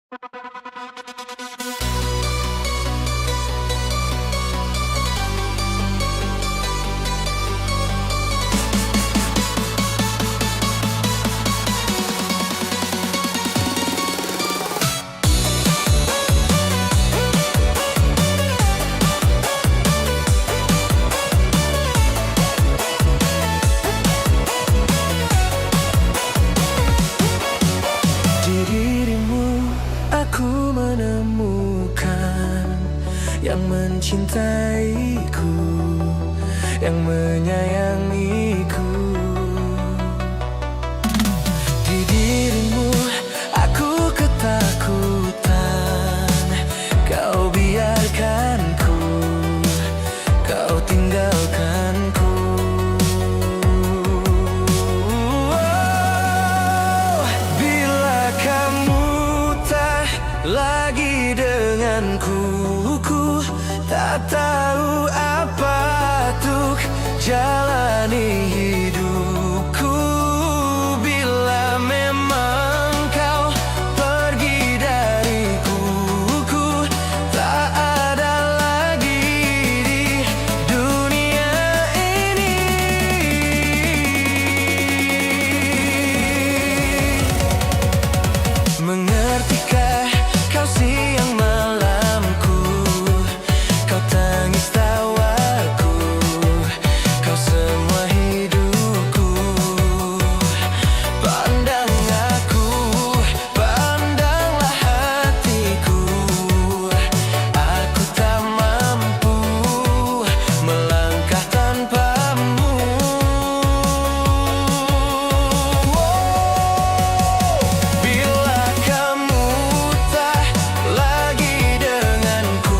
Di dirimu aku menemukan yang mencintaiku, yang menyayangiku. Di dirimu aku ketakutan, kau biarkanku, kau tinggalkanku. Bila kamu tak lagi denganku, ku tak tahu apa untuk jalani hidupku. Bila memang kau pergi dariku, ku tak ada lagi di dunia ini. Mengertikah kau siang malamku, kau tangis tawaku, kau semua hidupku. Pandang aku, pandanglah hatiku, aku tak mampu melangkah tanpamu. Bila kamu tak lagi denganku,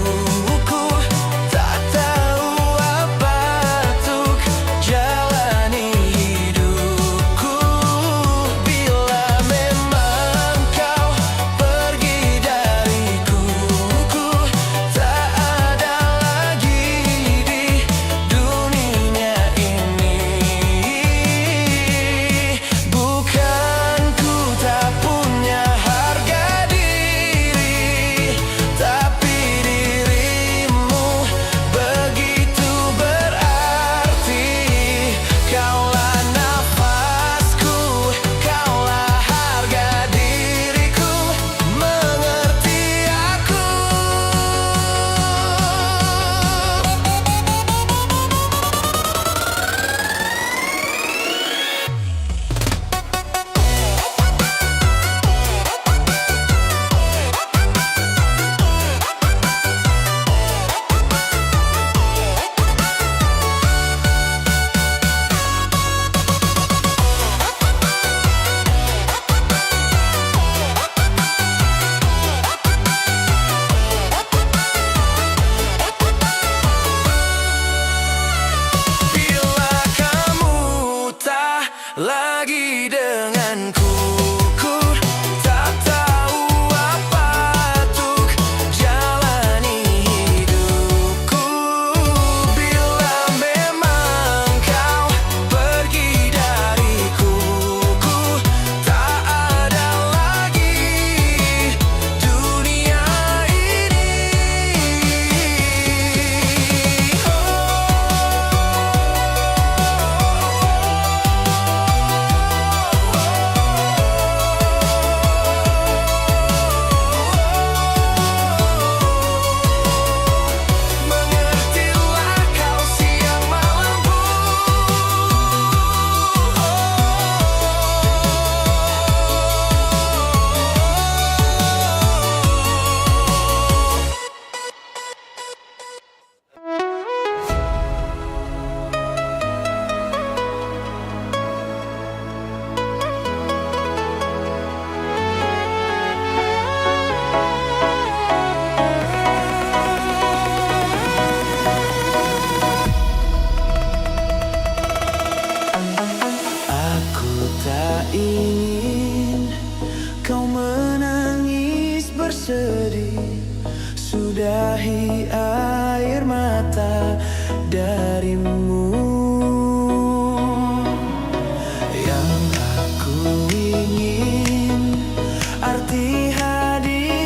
ku tak tahu apa untuk jalani hidupku. Bila memang kau pergi dariku, ku tak ada lagi di dunia ini. Bukan ku tak punya harga diri, tapi dirimu begitu berarti. Kaulah nafasku, kaulah harga diriku, mengerti aku. Bila kamu tak lagi denganku, ku tak tahu apa untuk jalani hidupku. Bila memang kau pergi dariku, ku tak ada lagi dunia ini. Mengertilah kau siang malamku. Aku tak ingin kau menangis bersedih, sudahi air mata darimu. Yang aku ingin arti hadir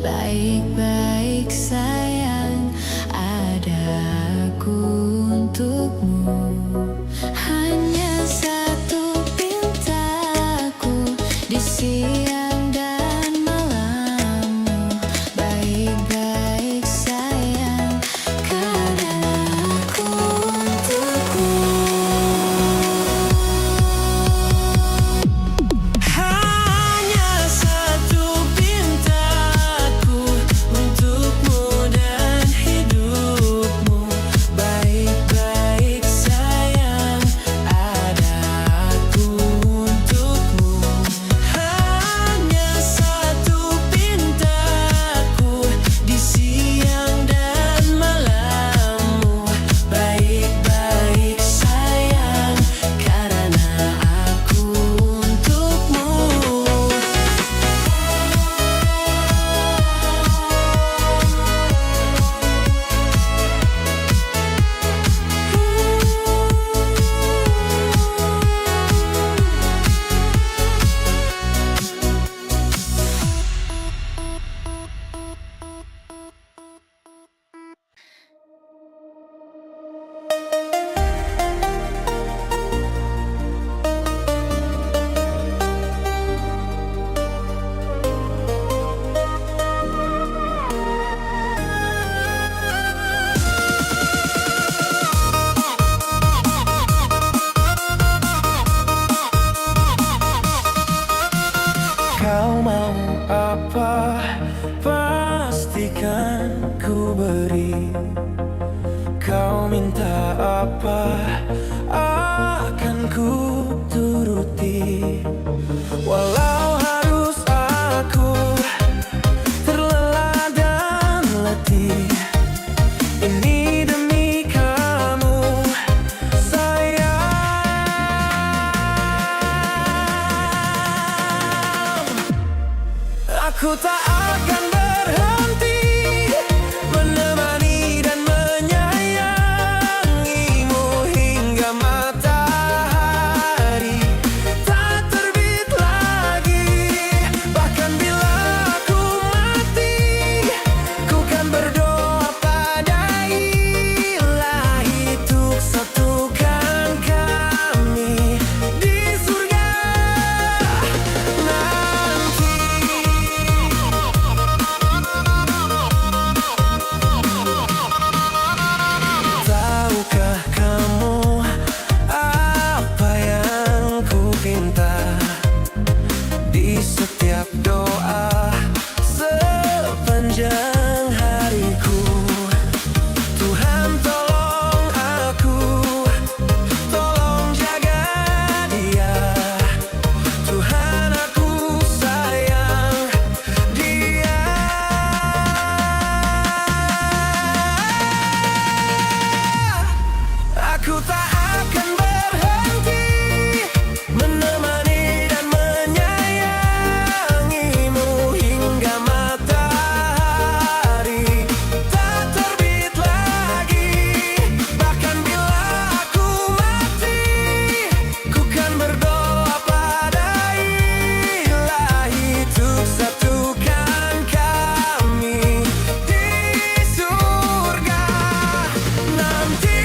Baik-baik sayang, ada aku untukmu. Hanya satu pintaku di siang dan malammu. Baik-baik sayang, karena aku untukmu. Hanya satu pintaku untukmu dan hidupmu. Baik-baik sayang, ada aku untukmu. Hanya satu pintaku di siang dan malammu. Baik-baik sayang, karena aku untukmu. Kau mau apa, pastikan ku beri. Kau minta apa, akan ku turuti. Walau harus aku terlelah dan letih, ini demi kamu sayang. Aku tak akan berhenti menemani dan menyayangimu hingga matahari tak terbit lagi. Bahkan bila aku mati, ku kan berdoa pada Ilahi untuk satukan kami di surga nanti. Tahukah kamu apa yang ku pinta di setiap doa sepanjang hariku? Tuhan tolong aku, tolong jaga dia. Tuhan aku sayang dia. Aku tak akan berhenti menemani dan menyayangimu hingga matahari tak terbit lagi. Bahkan bila aku mati, ku kan berdoa pada Ilahi untuk satukan kami di surga nanti.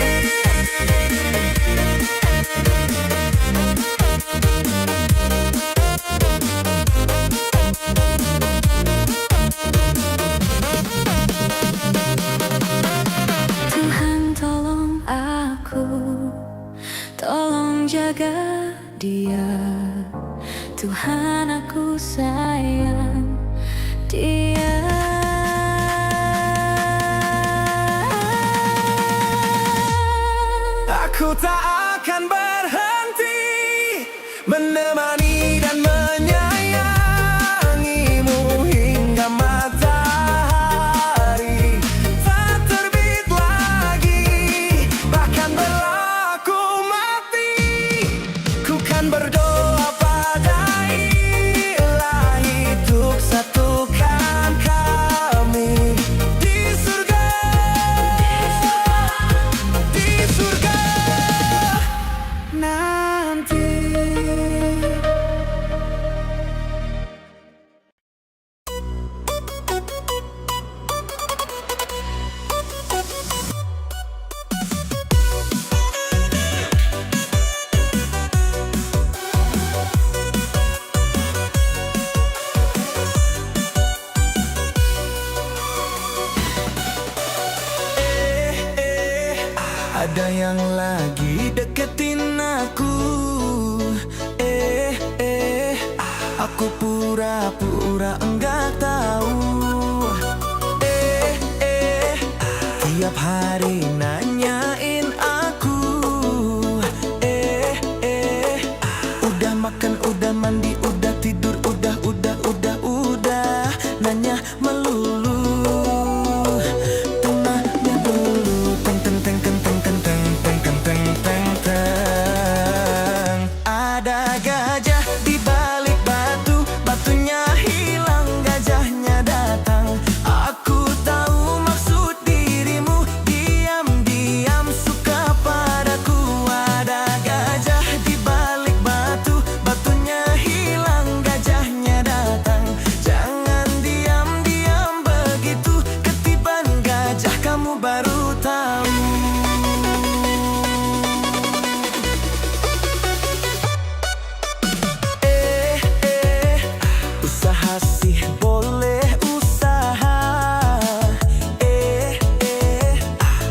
Tuhan tolong aku, tolong jaga dia. Tuhan aku sayang dia. Aku tak akan berhenti menemani dan menyayangimu hingga matahari tak terbit lagi. Bahkan bila aku mati, ku kan berdoa pada Ilahi untuk satukan kami di surga. Di surga nanti. Ada yang lagi deketin aku. Aku pura-pura enggak tahu. Tiap hari nanyain aku. Udah makan, udah mandi, udah tidur, udah nanya melulu. Tengahnya dulu teng teng teng teng teng teng teng teng teng teng teng teng. Ada gajah di balik batu, batunya hilang, gajahnya datang. Aku tahu maksud dirimu, diam-diam suka padaku. Ada gajah di balik batu, batunya hilang, gajahnya datang. Jangan diam-diam begitu, ketiban gajah kamu baru tahu. Usaha sih boleh usaha,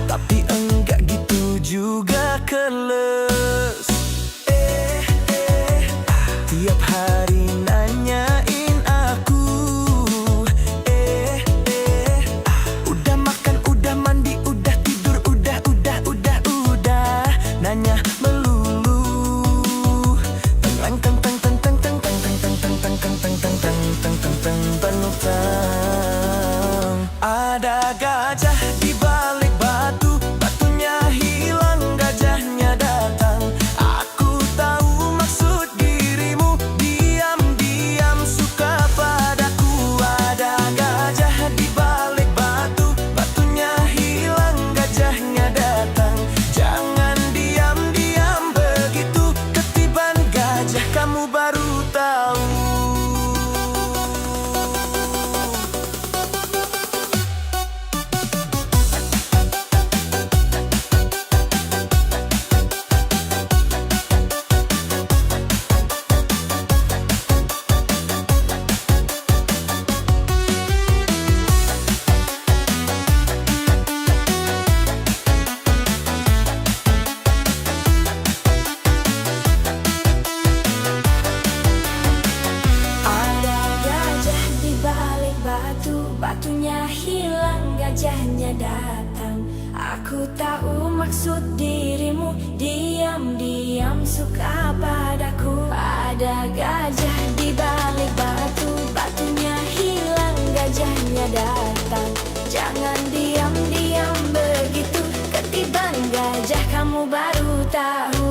tapi enggak gitu juga keles. Tiap hari nanyain aku. Udah makan, udah mandi, udah tidur, udah nanya melulu. Teng teng teng teng teng teng teng teng teng teng teng teng teng teng teng teng teng penuh teng. Ada gajah di balik batu, batunya hilang, gajahnya datang. Aku tahu maksud dirimu, diam-diam suka padaku. Ada gajah di balik batu, batunya hilang, gajahnya datang. Jangan diam-diam begitu, ketiban gajah kamu baru tahu. Ada gajah di balik batu, batunya hilang, gajahnya datang. Aku tahu maksud dirimu, diam-diam suka padaku. Ada gajah di balik batu, batunya hilang, gajahnya datang. Jangan diam-diam begitu, ketiban gajah kamu baru tahu.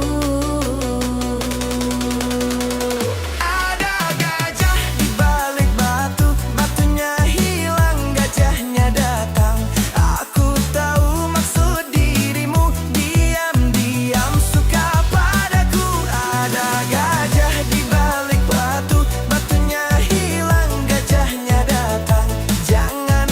Ada gajah di balik batu, batunya hilang, gajahnya datang. Aku tahu maksud dirimu, diam-diam suka padaku. Ada gajah di balik batu, batunya hilang, gajahnya datang. Jangan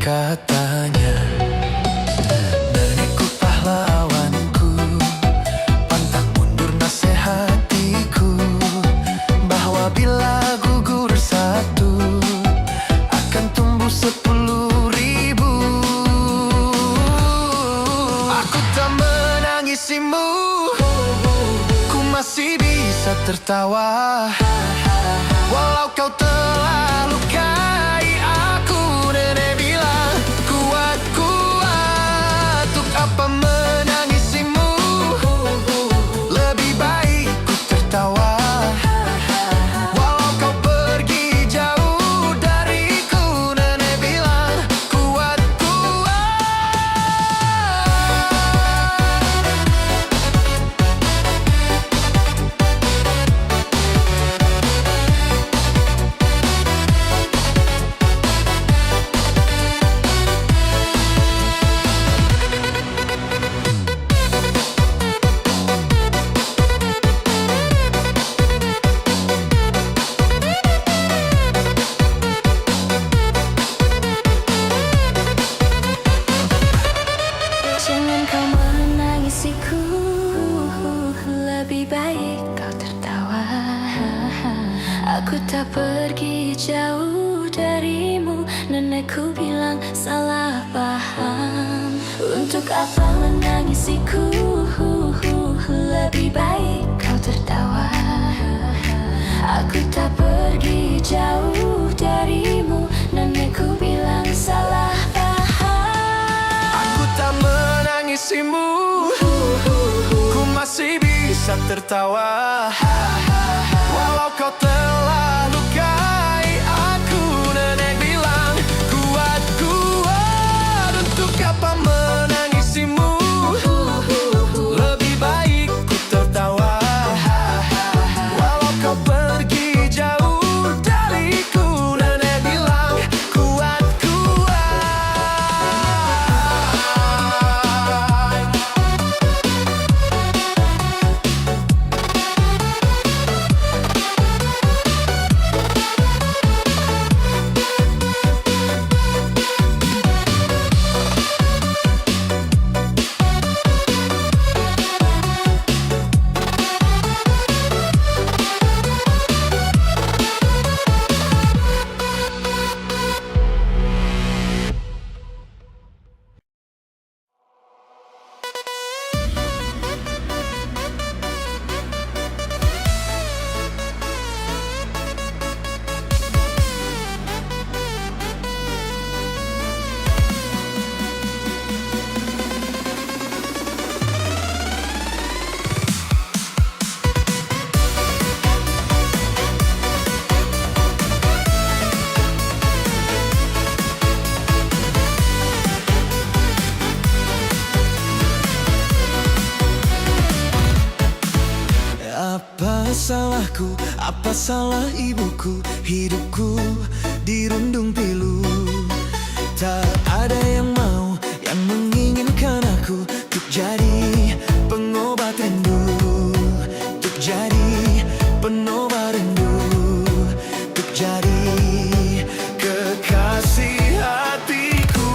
katanya, nenekku pahlawanku, pantang mundur nasihatiku, bahwa bila gugur satu akan tumbuh 10.000. Aku tak menangisimu, ku masih bisa tertawa, walau kau telah lukai aku. Nenek bilang kuat, kuat. Untuk apa menangisimu, lebih baik ku tertawa, walau kau pergi jauh dariku. Nenek bilang kuat, kuat. Jangan kau menangisiku, lebih baik kau tertawa. Aku tak pergi jauh darimu, nenekku bilang salah paham. Untuk apa menangisiku, lebih baik kau tertawa. Aku tak pergi jauh darimu, nenekku bilang salah paham. Aku tak menangisimu, ku masih bisa tertawa, walau kau telah lukai aku. Nenek bilang kuat, kuat. Untuk apa menangisimu, lebih baik ku tertawa, walau kau pergi jauh dariku. Nenek bilang kuat, kuat. Apa salahku, apa salah ibuku, hidupku dirundung pilu. Tak ada yang mau, yang menginginkan aku untuk jadi pengobat rindu, untuk jadi penobat rindu, untuk jadi kekasih hatiku.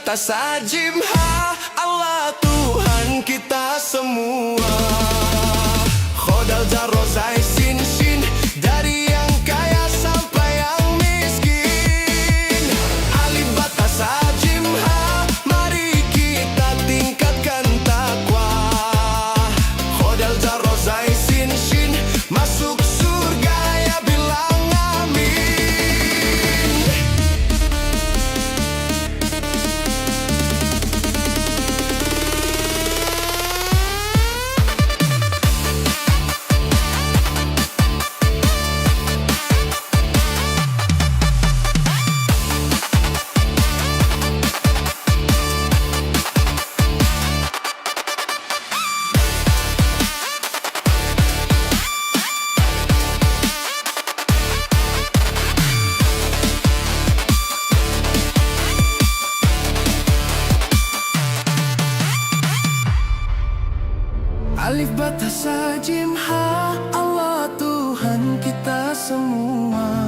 batas ajimha, Allah Tuhan kita semua. Khodal Jarro Zai Sin Shin, dari yang kaya sampai yang miskin. Alif batas ajimha, mari kita tingkatkan takwa. Khodal Jarro Zai Sin Shin, masuk surga ya bilang amin. Alif batas ajimha, Allah Tuhan kita semua.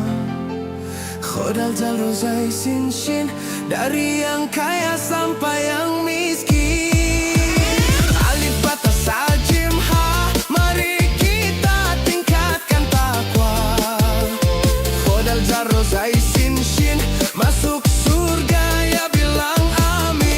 Khodal Jarro Zai Sin Shin, dari yang kaya sampai yang miskin. Alif batas ajimha, mari kita tingkatkan takwa. Khodal Jarro Zai Sin Shin, masuk surga ya bilang amin.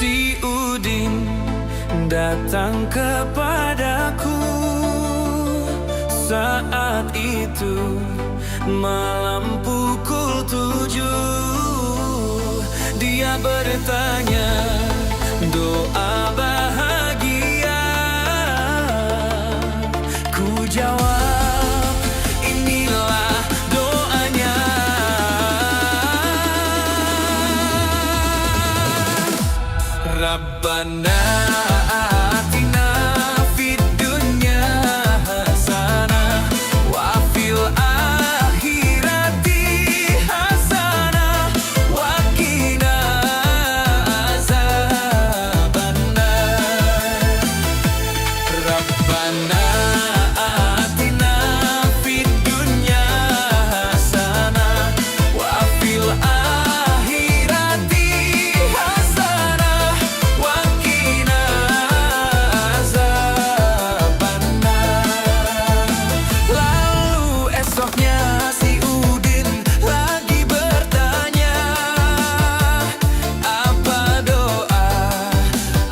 Si Udin datang kepadaku saat itu malam pukul 7. Dia bertanya doa bahagia. Ku jawab inilah doanya. Rabbana atina fid dunya hasanah wa fil akhirati hasanah wa qina azabannar. Rabbana atina fid dunya hasanah wa fil akhirati hasanah wa qina azabannar. Lalu esoknya si Udin lagi bertanya, apa doa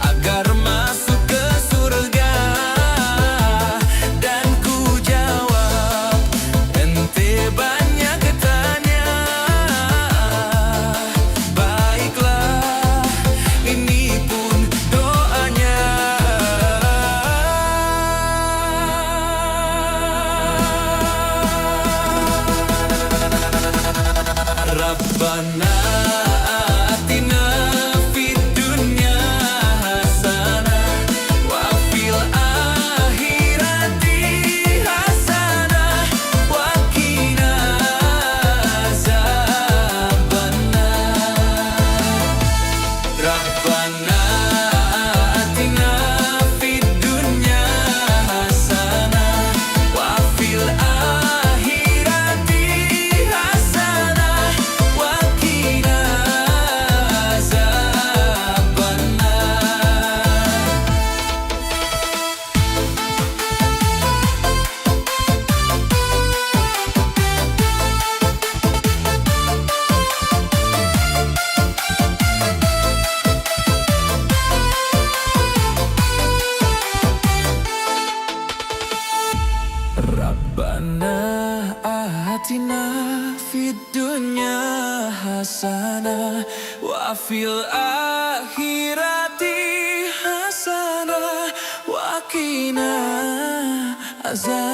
agar masuk ke surga? Dan ku jawab, ente banyak tanya. Baiklah, ini pun doanya. Rabbana atina fid dunya hasanah wa fil akhirati hasanah wa qina azabannar. Rabbana atina fid dunya hasanah wa fil akhirati hasanah wa qina atina fid dunya hasanah wa fil akhirati hasanah wa qina azabannar.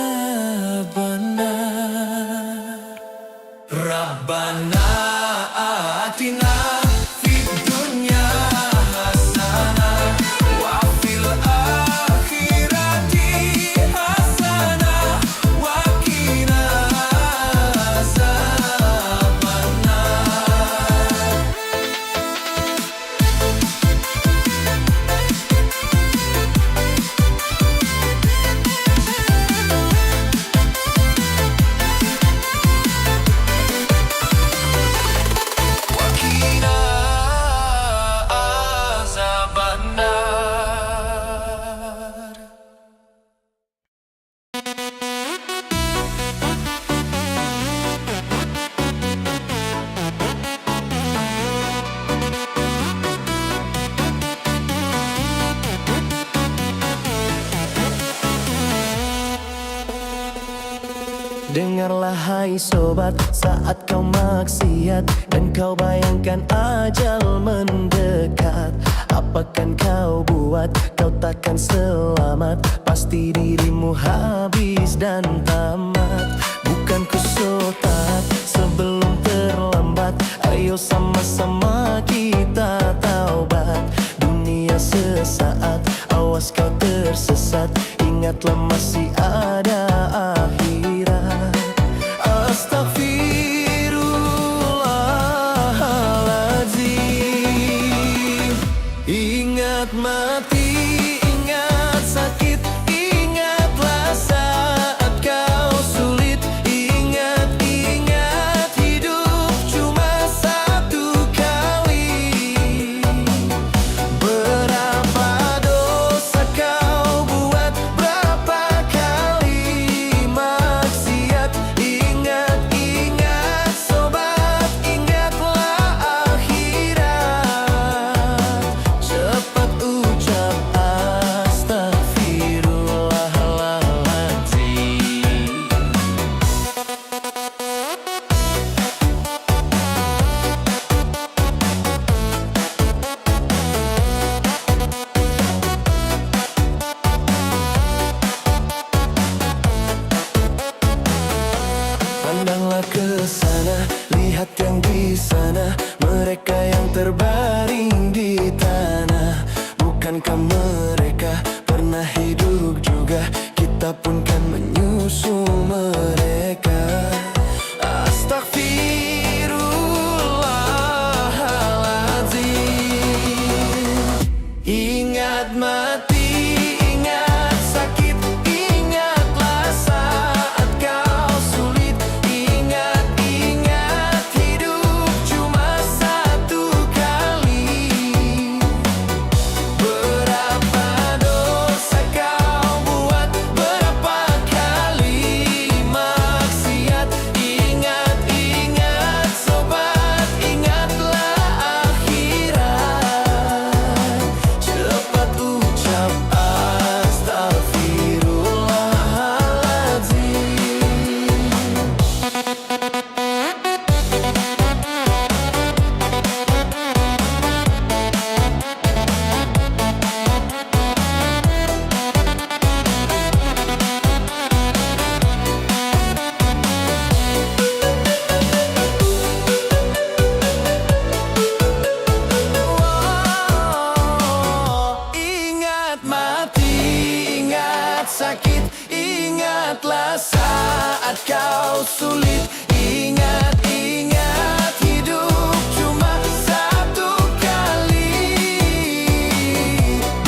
Rabbana atina fid dunya hasanah wa fil akhirati hasanah wa qina azabannar. Wa qina azabannar. Dengarlah hai sobat, saat kau maksiat dan kau bayangkan ajal mendekat, apakan kau buat? Kau takkan selamat, pasti dirimu habis dan tamat. Bukan ku so taat sebelum terlambat, ayo sama-sama kita taubat. Dunia sesaat, awas kau tersesat, ingatlah masih ada akhirat. Astaghfirullahaladzim. Ingat mati, ingat sakit, ingatlah saat kau sulit. Ingat hidup cuma satu kali. Berapa dosa kau buat, berapa kali maksiat. Ingat sobat, ingatlah akhirat. Cepat ucap astaghfirullahaladzim. Pandanglah ke sana, lihat yang di sana, mereka yang terbaring di tanah. Bukankah mereka pernah hidup juga? Kita pun kan menyusul mereka. Astaghfirullahaladzim. Ingat mati, ingat sakit, ingatlah saat kau sulit. Ingat hidup cuma satu kali. Berapa dosa kau buat, berapa kali maksiat. Ingat sobat, ingatlah akhirat. Cepat ucap astaghfirullahaladzim. Ingat mati, ingat sakit, ingatlah saat kau sulit. Ingat hidup cuma satu kali.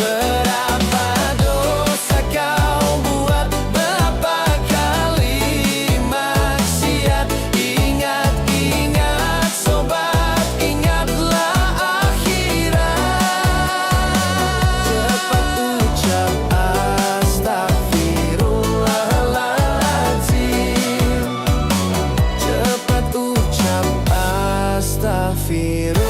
Berapa dosa kau buat, berapa kali maksiat. Ingat sobat, ingatlah akhirat. Cepat ucap astaghfirullahaladzim. Cepat ucap astaghfirullah.